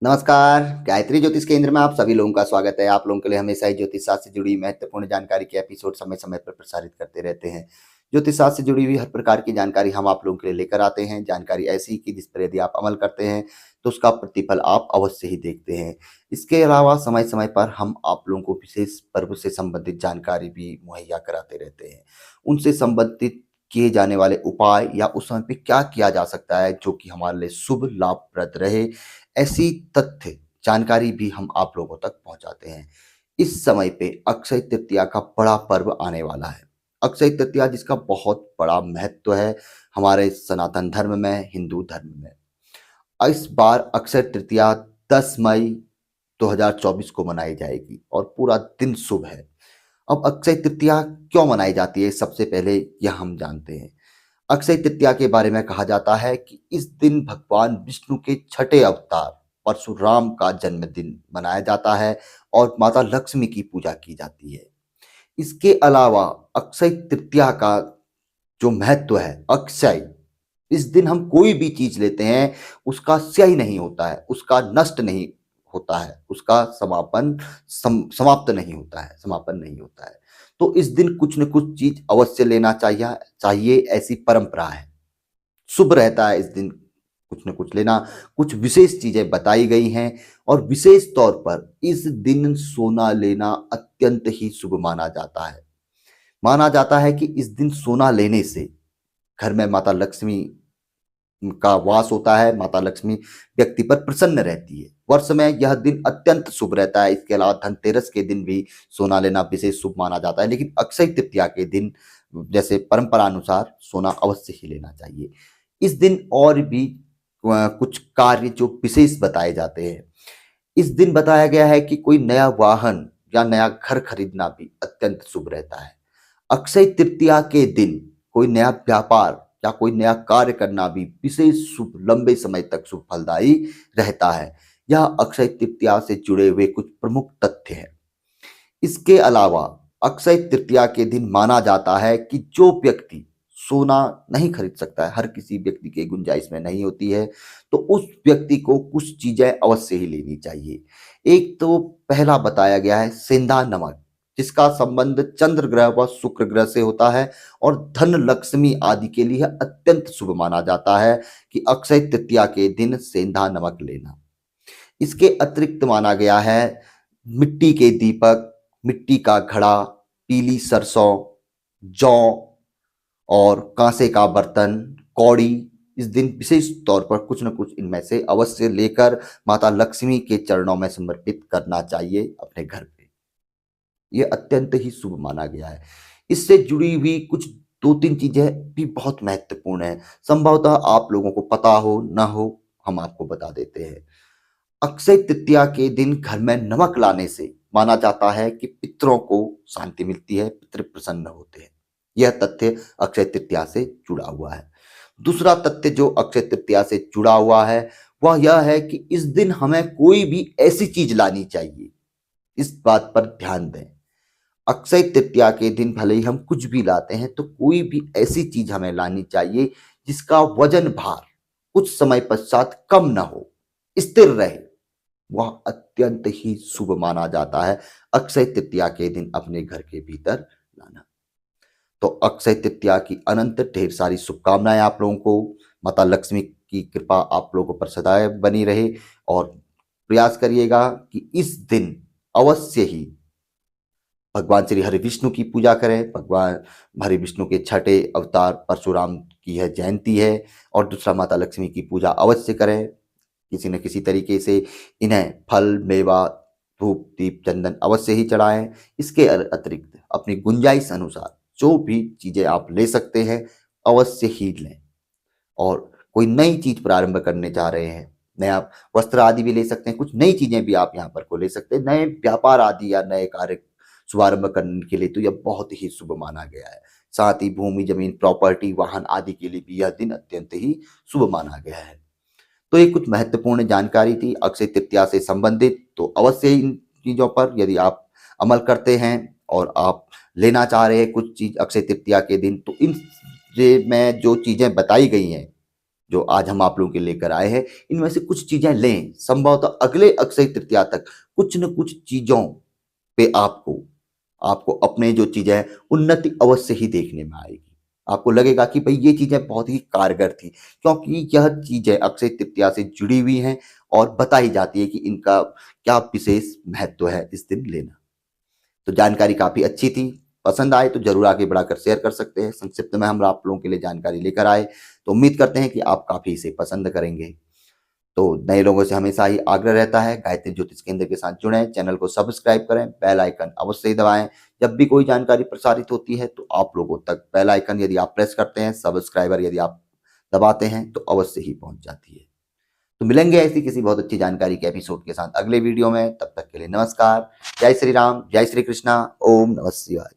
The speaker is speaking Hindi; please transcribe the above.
नमस्कार, गायत्री ज्योतिष केंद्र में आप सभी लोगों का स्वागत है। आप लोगों के लिए हमेशा ही ज्योतिष शास्त्र से जुड़ी महत्वपूर्ण जानकारी के एपिसोड समय-समय पर प्रसारित करते रहते हैं। ज्योतिष शास्त्र से जुड़ी हुई हर प्रकार की जानकारी हम आप लोगों के लिए लेकर आते हैं। जानकारी ऐसी कि जिस पर यदि आप अमल करते हैं, तो उसका प्रतिफल आप अवश्य ही देखते हैं। इसके अलावा समय-समय पर हम आप लोगों को विशेष पर्व से संबंधित जानकारी भी मुहैया कराते रहते हैं। उनसे संबंधित किए जाने वाले उपाय या उस समय पे क्या किया जा सकता है जो कि हमारे लिए शुभ लाभप्रद रहे, ऐसी तथ्य जानकारी भी हम आप लोगों तक पहुंचाते हैं। इस समय पे अक्षय तृतीया का बड़ा पर्व आने वाला है। अक्षय तृतीया जिसका बहुत बड़ा महत्व है हमारे सनातन धर्म में, हिंदू धर्म में। इस बार अक्षय तृतीया 10 मई 2024 को मनाई जाएगी और पूरा दिन शुभ है। अब अक्षय तृतीया क्यों मनाई जाती है, सबसे पहले यह हम जानते हैं। अक्षय तृतीया के बारे में कहा जाता है कि इस दिन भगवान विष्णु के छठे अवतार परशुराम का जन्मदिन मनाया जाता है और माता लक्ष्मी की पूजा की जाती है। इसके अलावा अक्षय तृतीया का जो महत्व है, अक्षय, इस दिन हम कोई भी चीज लेते हैं उसका क्षय नहीं होता है, उसका नष्ट नहीं होता है, उसका समाप्त नहीं होता है, समापन नहीं होता है। तो इस दिन कुछ न कुछ चीज अवश्य लेना चाहिए, ऐसी परंपरा है। शुभ रहता है इस दिन कुछ न कुछ लेना। कुछ विशेष चीजें बताई गई हैं और विशेष तौर पर इस दिन सोना लेना अत्यंत ही शुभ माना जाता है। माना जाता है कि इस दिन सोना लेने से घर में माता लक्ष्मी का वास होता है, माता लक्ष्मी व्यक्ति पर प्रसन्न रहती है। वर्ष में यह दिन अत्यंत शुभ रहता है। इसके अलावा धनतेरस के दिन भी सोना लेना विशेष शुभ माना जाता है, लेकिन अक्षय तृतीया के दिन जैसे परंपरा अनुसार सोना अवश्य ही लेना चाहिए। इस दिन और भी कुछ कार्य जो विशेष बताए जाते हैं। इस दिन बताया गया है कि कोई नया वाहन या नया घर खरीदना भी अत्यंत शुभ रहता है। अक्षय तृतीया के दिन कोई नया व्यापार या कोई नया कार्य करना भी विशेष शुभ, लंबे समय तक शुभ फलदायी रहता है। यह अक्षय तृतीया से जुड़े हुए कुछ प्रमुख तथ्य हैं। इसके अलावा अक्षय तृतीया के दिन माना जाता है कि जो व्यक्ति सोना नहीं खरीद सकता है, हर किसी व्यक्ति की गुंजाइश में नहीं होती है, तो उस व्यक्ति को कुछ चीजें अवश्य ही लेनी चाहिए। एक तो पहला बताया गया है सेंधा नमक, जिसका संबंध चंद्र ग्रह व शुक्र ग्रह से होता है और धन लक्ष्मी आदि के लिए अत्यंत शुभ माना जाता है कि अक्षय तृतीया के दिन सेंधा नमक लेना। इसके अतिरिक्त माना गया है मिट्टी के दीपक, मिट्टी का घड़ा, पीली सरसों, जौ और कांसे का बर्तन, कौड़ी, इस दिन विशेष तौर पर कुछ न कुछ इनमें से अवश्य लेकर माता लक्ष्मी के चरणों में समर्पित करना चाहिए अपने घर पे। ये अत्यंत ही शुभ माना गया है। इससे जुड़ी हुई कुछ 2-3 चीजें भी बहुत महत्वपूर्ण है। संभवतः आप लोगों को पता हो ना हो, हम आपको बता देते हैं। अक्षय तृतीया के दिन घर में नमक लाने से माना जाता है कि पितरों को शांति मिलती है, पितृ प्रसन्न होते हैं। यह तथ्य अक्षय तृतीया से जुड़ा हुआ है। दूसरा तथ्य जो अक्षय तृतीया से जुड़ा हुआ है वह यह है कि इस दिन हमें कोई भी ऐसी चीज लानी चाहिए, इस बात पर ध्यान दें। अक्षय तृतीया के दिन भले ही हम कुछ भी लाते हैं, तो कोई भी ऐसी चीज हमें लानी चाहिए जिसका वजन भार कुछ समय पश्चात कम ना हो, स्थिर रहे। वह अत्यंत ही शुभ माना जाता है अक्षय तृतीया के दिन अपने घर के भीतर लाना। तो अक्षय तृतीया की अनंत ढेर सारी शुभकामनाएं आप लोगों को। माता लक्ष्मी की कृपा आप लोगों पर सदैव बनी रहे और प्रयास करिएगा कि इस दिन अवश्य ही भगवान श्री हरि विष्णु की पूजा करें। भगवान हरि विष्णु के छठे अवतार परशुराम की यह जयंती है और दूसरा माता लक्ष्मी की पूजा अवश्य करें। किसी न किसी तरीके से इन्हें फल, मेवा, धूप, दीप, चंदन अवश्य ही चढ़ाएं। इसके अतिरिक्त अपनी गुंजाइश अनुसार जो भी चीजें आप ले सकते हैं अवश्य ही लें। और कोई नई चीज प्रारंभ करने जा रहे हैं, नया वस्त्र आदि भी ले सकते हैं, कुछ नई चीजें भी आप यहाँ पर को ले सकते हैं। नए व्यापार आदि या नए कार्य शुभारंभ करने के लिए तो यह बहुत ही शुभ माना गया है। साथ ही भूमि, जमीन, प्रॉपर्टी, वाहन आदि के लिए भी यह दिन अत्यंत ही शुभ माना गया है। तो ये कुछ महत्वपूर्ण जानकारी थी अक्षय तृतीया से संबंधित। तो अवश्य इन चीजों पर यदि आप अमल करते हैं और आप लेना चाह रहे हैं कुछ चीज अक्षय तृतीया के दिन, तो इन में जो चीजें बताई गई हैं जो आज हम आप लोगों के लेकर आए हैं, इनमें से कुछ चीजें लें। संभवतः अगले अक्षय तृतीया तक कुछ न कुछ चीजों पे आपको आपको अपने जो चीजें हैं उन्नति अवश्य ही देखने में आएगी। आपको लगेगा कि भाई ये चीजें बहुत ही कारगर थी, क्योंकि यह चीजें अक्षय तृतीया से जुड़ी हुई हैं और बताई जाती है कि इनका क्या विशेष महत्व है इस दिन लेना। तो जानकारी काफी अच्छी थी। पसंद आए तो जरूर आगे बढ़ाकर शेयर कर सकते हैं। संक्षिप्त में हम आप लोगों के लिए जानकारी लेकर आए, तो उम्मीद करते हैं कि आप काफी इसे पसंद करेंगे। तो नए लोगों से हमेशा ही आग्रह रहता है, गायत्री ज्योतिष केंद्र के साथ जुड़ें, चैनल को सब्सक्राइब करें, बेल आइकन अवश्य ही दबाएं। जब भी कोई जानकारी प्रसारित होती है तो आप लोगों तक बेल आइकन यदि आप प्रेस करते हैं, सब्सक्राइबर यदि आप दबाते हैं तो अवश्य ही पहुंच जाती है। तो मिलेंगे ऐसी किसी बहुत अच्छी जानकारी के एपिसोड के साथ अगले वीडियो में। तब तक के लिए नमस्कार। जय श्री राम, जय श्री कृष्णा, ओम नमः शिवाय।